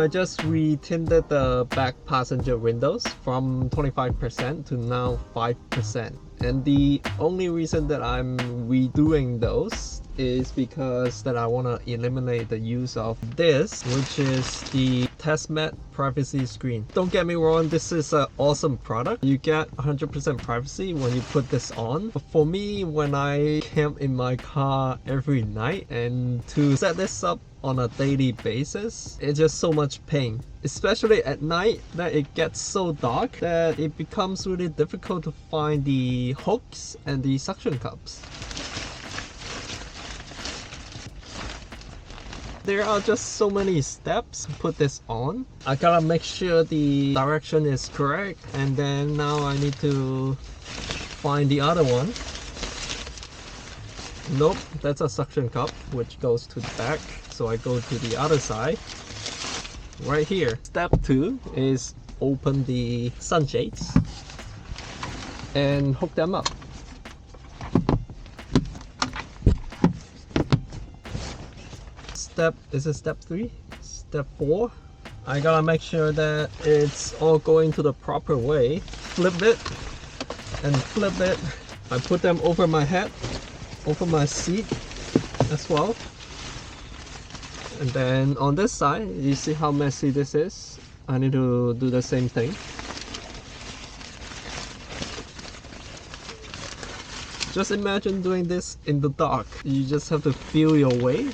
I just re-tinted the back passenger windows from 25% to now 5%. And the only reason that I'm redoing those is because that I want to eliminate the use of this, which is the Tesmat Privacy Screen. Don't get me wrong, this is an awesome product. You get 100% privacy when you put this on. But for me, when I camp in my car every night, and to set this up on a daily basis, it's just so much pain, especially at night, that it gets so dark that it becomes really difficult to find the hooks and the suction cups. There are just so many steps to put this on. I gotta make sure the direction is correct, and then now I need to find the other one. Nope, that's a suction cup which goes to the back, so I go to the other side right here. Step 2 is open the sunshades and hook them up. This is step 3. Step 4, I gotta make sure that it's all going to the proper way. Flip it and flip it. I put them over my head, over my seat as well. And then on this side, you see how messy this is? I need to do the same thing. Just imagine doing this in the dark. You just have to feel your way.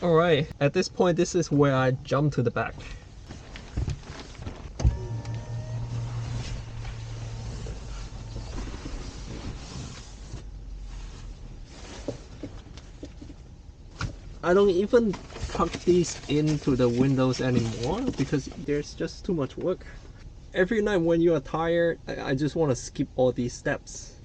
Alright, at this point, this is where I jump to the back. I don't even tuck these into the windows anymore because there's just too much work. Every night when you are tired, I just want to skip all these steps.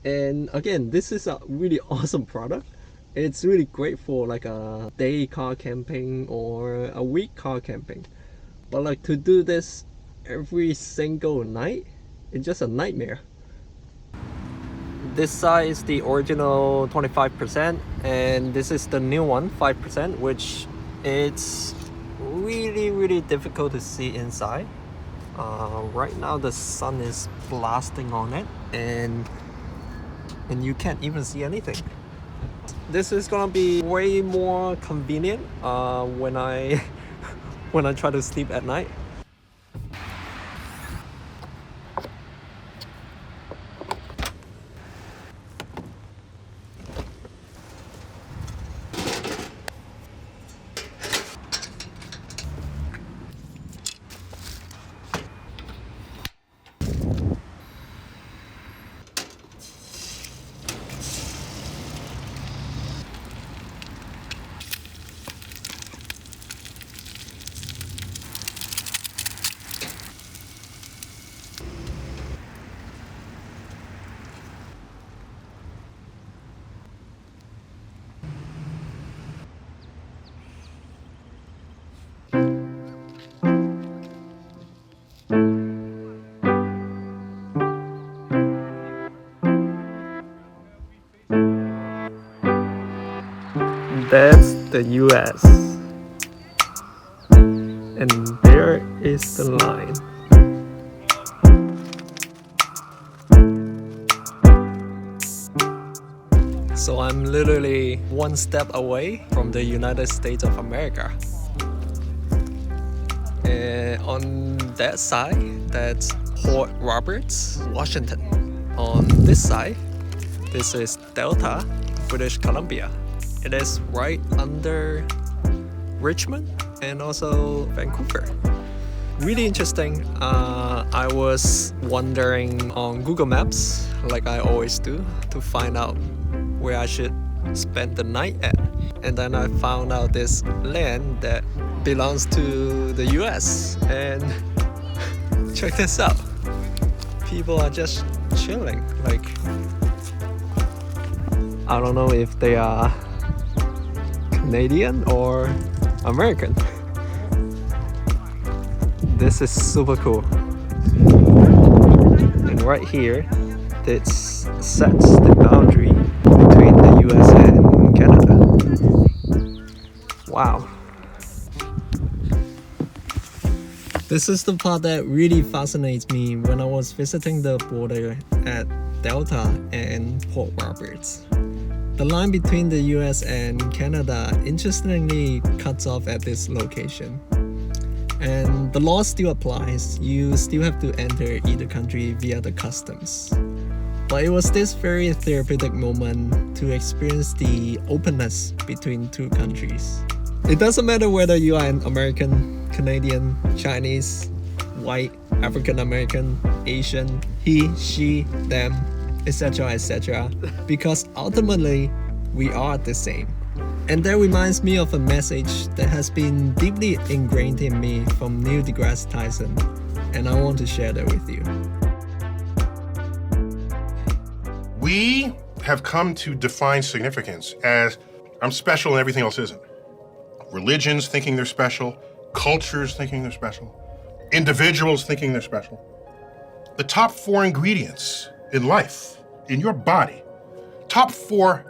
And again, this is a really awesome product. It's really great for like a day car camping or a week car camping. But like to do this every single night, it's just a nightmare. This side is the original 25% and this is the new one, 5%, which it's really difficult to see inside. Right now the sun is blasting on it and you can't even see anything. This is gonna be way more convenient when I try to sleep at night. That's the US. And there is the line. So I'm literally one step away from the United States of America. And on that side, that's Port Roberts, Washington. On this side, this is Delta, British Columbia. It is right under Richmond and also Vancouver. Really interesting. I was wandering on Google Maps, like I always do, to find out where I should spend the night at. And then I found out this land that belongs to the US. And check this out. People are just chilling. Like, I don't know if they are Canadian or American. This is super cool. And right here, this sets the boundary between the US and Canada. Wow. This is the part that really fascinates me when I was visiting the border at Delta and Port Roberts. The line between the US and Canada interestingly cuts off at this location. And the law still applies. You still have to enter either country via the customs. But it was this very therapeutic moment to experience the openness between two countries. It doesn't matter whether you are an American, Canadian, Chinese, white, African American, Asian, he, she, them, etc., etc. Because ultimately, we are the same. And that reminds me of a message that has been deeply ingrained in me from Neil deGrasse Tyson, and I want to share that with you. We have come to define significance as I'm special and everything else isn't. Religions thinking they're special, cultures thinking they're special, individuals thinking they're special. The top 4 ingredients in life, in your body, top 4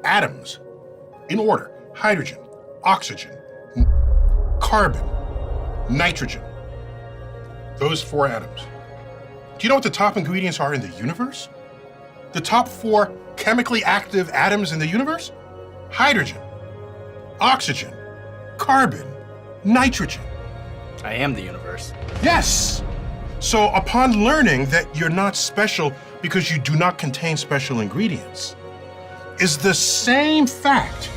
atoms in order: hydrogen, oxygen, carbon, nitrogen. Those 4 atoms. Do you know what the top ingredients are in the universe? The top 4 chemically active atoms in the universe? Hydrogen, oxygen, carbon, nitrogen. I am the universe. Yes! So upon learning that you're not special because you do not contain special ingredients, is the same fact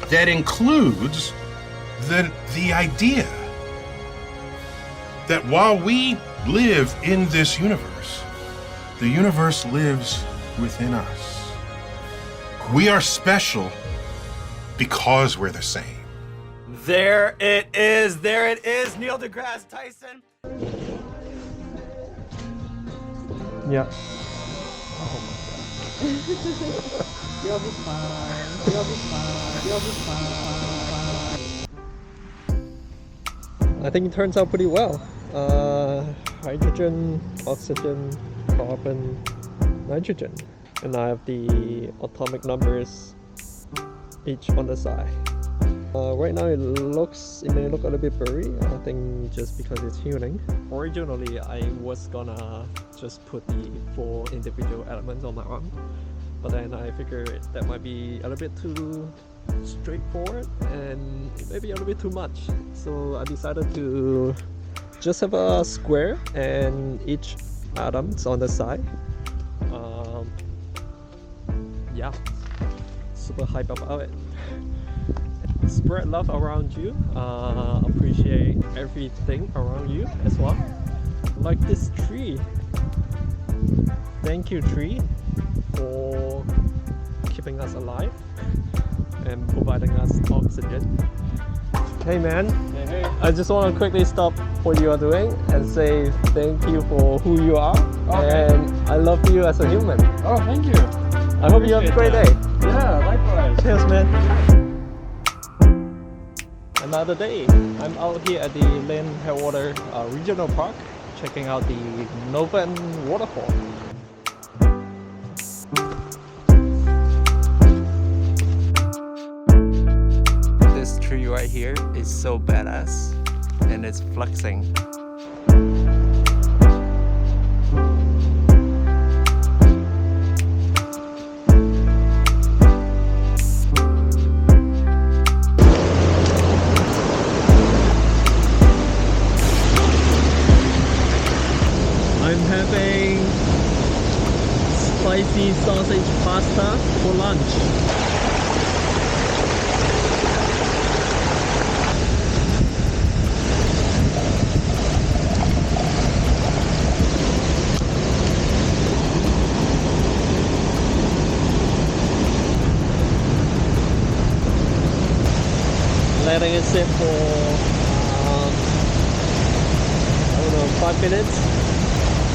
that includes the idea that while we live in this universe, the universe lives within us. We are special because we're the same. There it is, Neil deGrasse Tyson. Yeah. Oh my god. You'll be fine. You'll be fine. You'll be fine. I think it turns out pretty well. Hydrogen, oxygen, carbon, nitrogen. And I have the atomic numbers each on the side. Right now it may look a little bit blurry, I think just because it's healing. Originally I was gonna just put the 4 individual elements on my arm, but then I figured that might be a little bit too straightforward and maybe a little bit too much. So I decided to just have a square and each atoms on the side. Yeah, super hype about it. Spread love around you, appreciate everything around you as well. Like this tree. Thank you, tree, for keeping us alive and providing us oxygen. Hey man, Hey. I just want to quickly stop what you are doing and say thank you for who you are. Okay. And I love you as a human. Oh, thank you. I hope you have a great day. Yeah, likewise. Cheers, man. Another day. I'm out here at the Lane Headwater Regional Park, checking out the Novan waterfall. This tree right here is so badass, and it's flexing. I'm having spicy sausage pasta for lunch. Letting it sit for, I don't know, 5 minutes.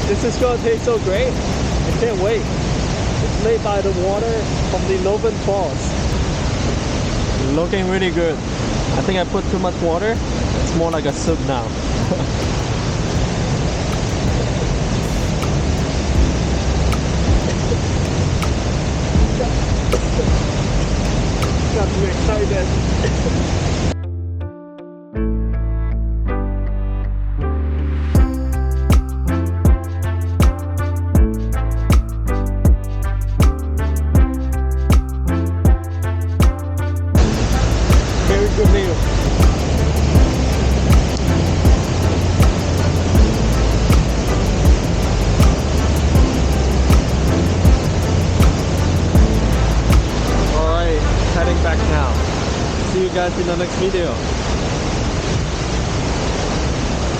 This is gonna taste so great. I can't wait. It's made by the water from the Novan Falls. Looking really good. I think I put too much water. It's more like a soup now. got me excited. Very good meal. Alright, heading back now. See you guys in the next video.